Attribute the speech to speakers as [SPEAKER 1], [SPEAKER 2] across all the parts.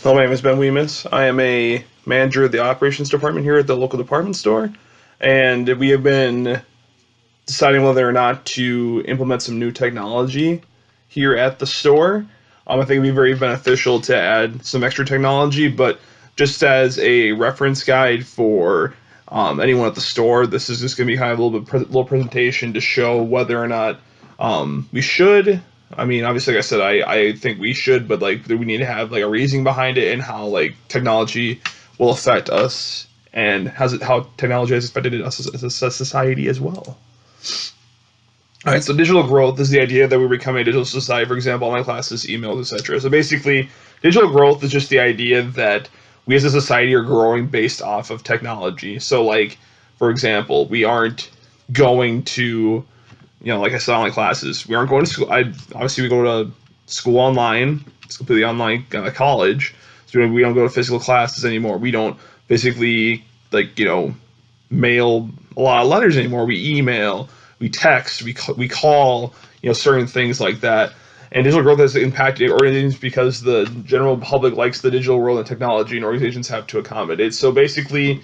[SPEAKER 1] Hello, my name is Ben Weemus. I am a manager of the operations department here at the local department store, and we have been deciding whether or not to implement some new technology here at the store. I think it'd be very beneficial to add some extra technology, but just as a reference guide for anyone at the store, this is just going to be kind of a little presentation to show whether or not we should. I mean, obviously, like I said, I think we should, but like we need to have like a reasoning behind it and how like technology will affect us and how technology has affected us as a society as well. All right, so digital growth is the idea that we become a digital society. For example, online classes, emails, etc. So basically, digital growth is just the idea that we as a society are growing based off of technology. So, like, for example, we aren't going to, like I said, online classes. We aren't going to school. Obviously we go to school online. It's completely online college. So we don't go to physical classes anymore. We don't basically mail a lot of letters anymore. We email, we text, we call, certain things like that. And digital growth has impacted organizations because the general public likes the digital world and technology, and organizations have to accommodate. So basically,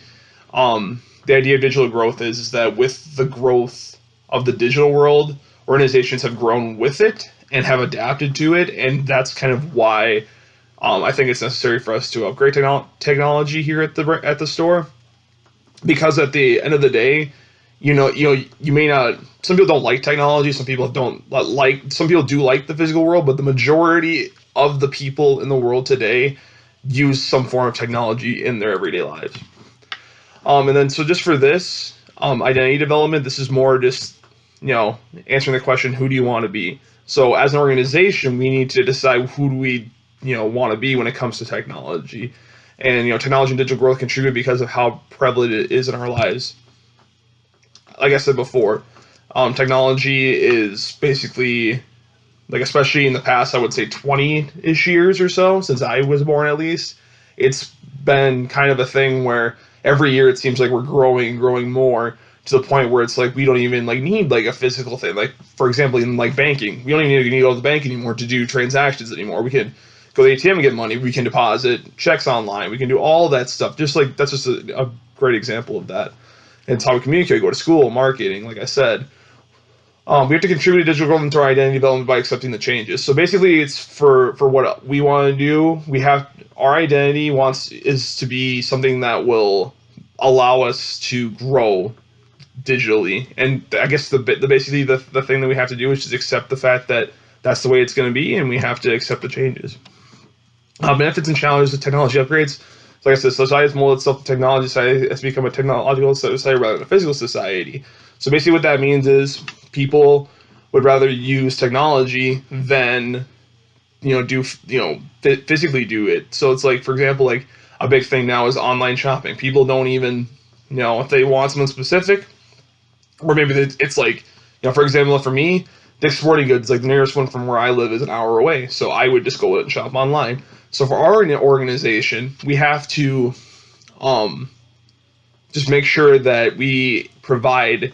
[SPEAKER 1] the idea of digital growth is that with the growth of the digital world, organizations have grown with it and have adapted to it, and that's kind of why I think it's necessary for us to upgrade technology here at the store. Because at the end of the day, you may not. Some people don't like technology. Some people don't like. Some people do like the physical world, but the majority of the people in the world today use some form of technology in their everyday lives. And then so just for this identity development, this is more just answering the question, who do you want to be? So as an organization, we need to decide who do we want to be when it comes to technology. And technology and digital growth contribute because of how prevalent it is in our lives. Like I said before, technology is basically, like, especially in the past, I would say 20-ish years or so, since I was born at least, it's been kind of a thing where every year it seems like we're growing more, to the point where it's like we don't even need like a physical thing. Like, for example, in like banking, we don't even need to go to the bank anymore to do transactions anymore. We can go to the ATM and get money. We can deposit checks online. We can do all that stuff. Just like that's just a great example of that. And it's how we communicate. We go to school, marketing, like I said. We have to contribute to digital growth into our identity development by accepting the changes. So basically, it's for what we want to do. We have our identity is to be something that will allow us to grow digitally. And I guess basically the thing that we have to do is just accept the fact that that's the way it's going to be, and we have to accept the changes. Benefits and challenges of technology upgrades. So like I said, society has molded itself to technology. Society has become a technological society rather than a physical society. So basically what that means is people would rather use technology than physically do it. So it's like, for example, like a big thing now is online shopping. People don't even if they want something specific, or maybe it's like, for example, for me, Dick's Sporting Goods, like the nearest one from where I live, is an hour away. So I would just go and shop online. So for our organization, we have to just make sure that we provide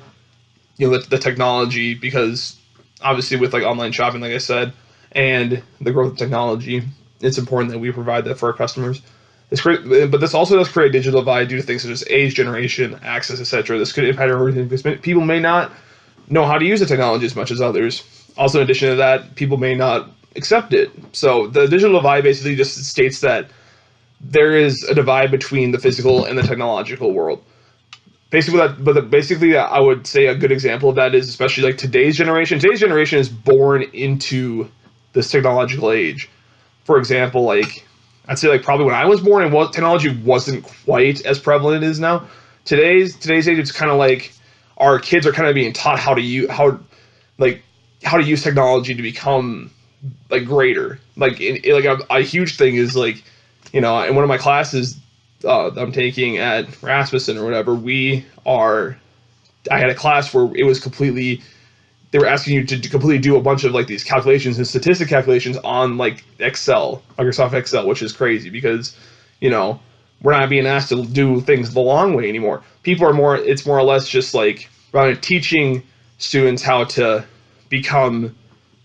[SPEAKER 1] the technology, because obviously with like online shopping, like I said, and the growth of technology, it's important that we provide that for our customers. But this also does create a digital divide due to things such as age, generation, access, etc. This could impact everything because people may not know how to use the technology as much as others. Also, in addition to that, people may not accept it. So the digital divide basically just states that there is a divide between the physical and the technological world. Basically, I would say a good example of that is especially like today's generation. Today's generation is born into this technological age. For example, like I'd say like probably when I was born, technology wasn't quite as prevalent as it is now. Today's age, it's kind of like our kids are kind of being taught how to use technology to become like greater. Like a huge thing is like, in one of my classes I'm taking at Rasmussen or whatever, I had a class where it was completely, they were asking you to completely do a bunch of like these calculations and statistic calculations on like Excel, Microsoft Excel, which is crazy because, we're not being asked to do things the long way anymore. It's more or less just like rather than teaching students how to become,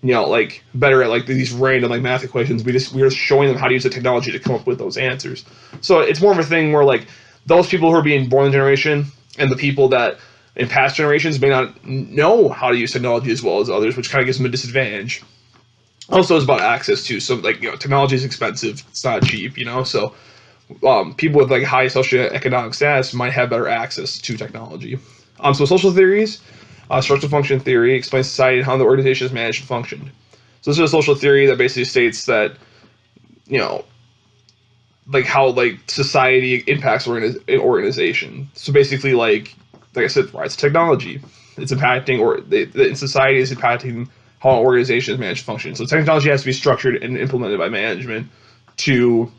[SPEAKER 1] like better at like these random like math equations. We're just showing them how to use the technology to come up with those answers. So it's more of a thing where like those people who are being born in the generation and the people that in past generations may not know how to use technology as well as others, which kind of gives them a disadvantage. Also, it's about access too. So like technology is expensive; it's not cheap. So people with like high socioeconomic status might have better access to technology. So social theories, structural function theory explains society and how the organization is managed and functioned. So this is a social theory that basically states that, like how like society impacts organization. So basically, like I said, right, it's technology. It's impacting, or in society is impacting how an organization is managed and functions. So technology has to be structured and implemented by management to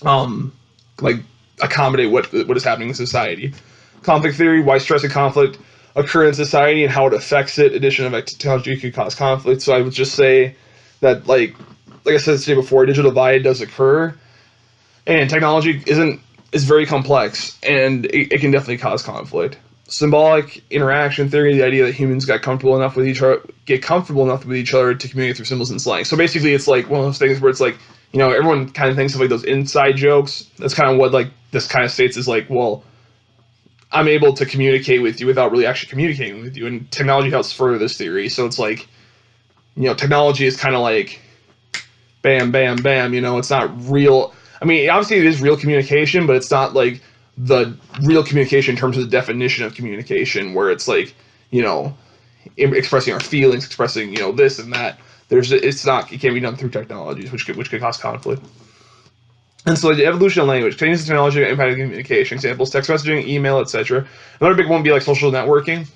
[SPEAKER 1] like accommodate what is happening in society. Conflict theory: why stress and conflict occur in society and how it affects it. Addition of technology could cause conflict. So I would just say that like I said today before, digital divide does occur, and technology is very complex, and it can definitely cause conflict. Symbolic interaction theory: the idea that humans get comfortable enough with each other to communicate through symbols and slang. So basically, it's like one of those things where it's like, everyone kind of thinks of like those inside jokes. That's kind of what like this kind of states is like, well, I'm able to communicate with you without really actually communicating with you, and technology helps further this theory. So it's like, technology is kind of like, bam, bam, bam. It's not real. I mean, obviously it is real communication, but it's not like the real communication in terms of the definition of communication, where it's like, expressing our feelings, expressing, this and that. It can't be done through technologies, which could cause conflict. And so the evolution of language, changes technology impacting communication. Examples: text messaging, email, etc. Another big one would be like social networking.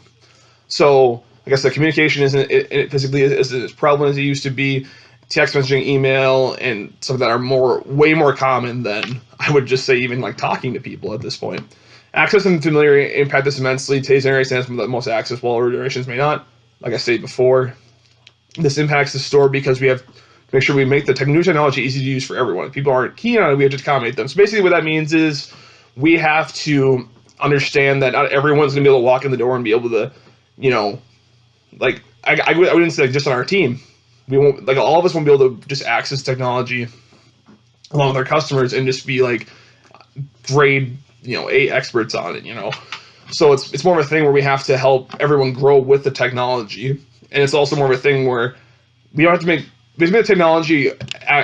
[SPEAKER 1] So, like I said, communication isn't physically as prevalent as it used to be. Text messaging, email, and some of that are way more common than, I would just say, even like talking to people at this point. Access and familiarity impact this immensely. Today's generation has the most access, while older generations may not. Like I said before, this impacts the store because we have to make sure we make the new technology easy to use for everyone. If people aren't keen on it, we have to accommodate them. So basically what that means is we have to understand that not everyone's going to be able to walk in the door and be able to, like, I wouldn't say like just on our team. We won't, like, all of us won't be able to just access technology along with our customers and just be like grade, A experts on it, So it's more of a thing where we have to help everyone grow with the technology. And it's also more of a thing where we don't have to make technology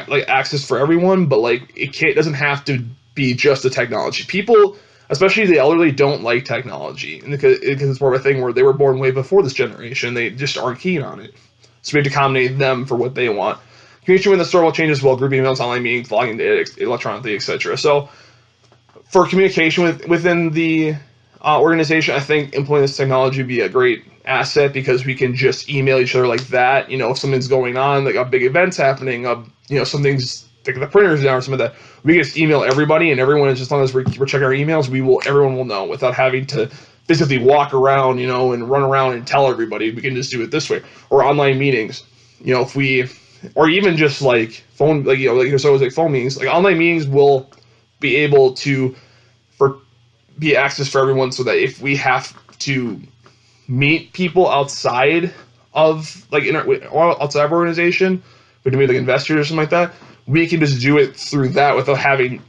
[SPEAKER 1] like access for everyone, but like it doesn't have to be just the technology. People, especially the elderly, don't like technology, and because it's more of a thing where they were born way before this generation. They just aren't keen on it. So we have to accommodate them for what they want. Communication with the store will change as well: group emails, online meetings, logging data electronically, etc. So for communication within the organization, I think implementing this technology would be a great asset, because we can just email each other like that. If something's going on, like a big event's happening, something's like the printer's down or something like that, we can just email everybody, and everyone, as long as we're checking our emails, everyone will know without having to physically walk around, and run around and tell everybody. We can just do it this way. Or online meetings, or even just like phone, like there's always like phone meetings. Like online meetings will be able to be access for everyone, so that if we have to meet people outside of like outside of our organization, we can meet like investors or something like that, we can just do it through that without having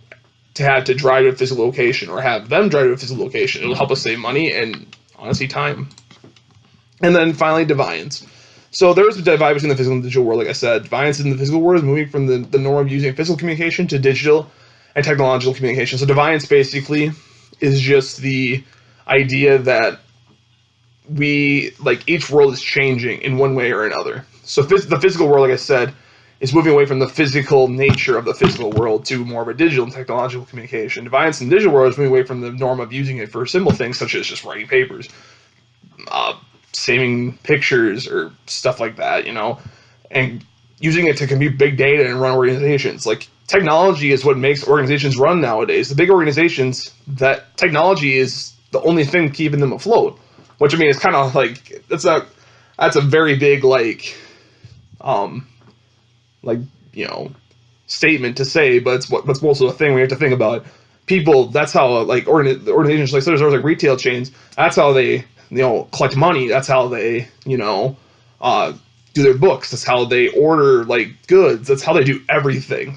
[SPEAKER 1] to drive to a physical location or have them drive to a physical location. It'll help us save money and honestly time. And then finally, deviance. So there's a divide between the physical and digital world. Like I said, deviance in the physical world is moving from the norm of using physical communication to digital and technological communication. So deviance basically is just the idea that each world is changing in one way or another. So the physical world, like I said, is moving away from the physical nature of the physical world to more of a digital and technological communication. Deviance in the digital world is moving away from the norm of using it for simple things such as just writing papers, saving pictures or stuff like that, and using it to compute big data and run organizations. Like, technology is what makes organizations run nowadays. The big organizations, that technology is the only thing keeping them afloat. Which, I mean, it's kind of like, that's a very big statement to say, but it's also a thing we have to think about. People, that's how organizations like there's like retail chains. That's how they collect money. That's how they do their books. That's how they order like goods. That's how they do everything.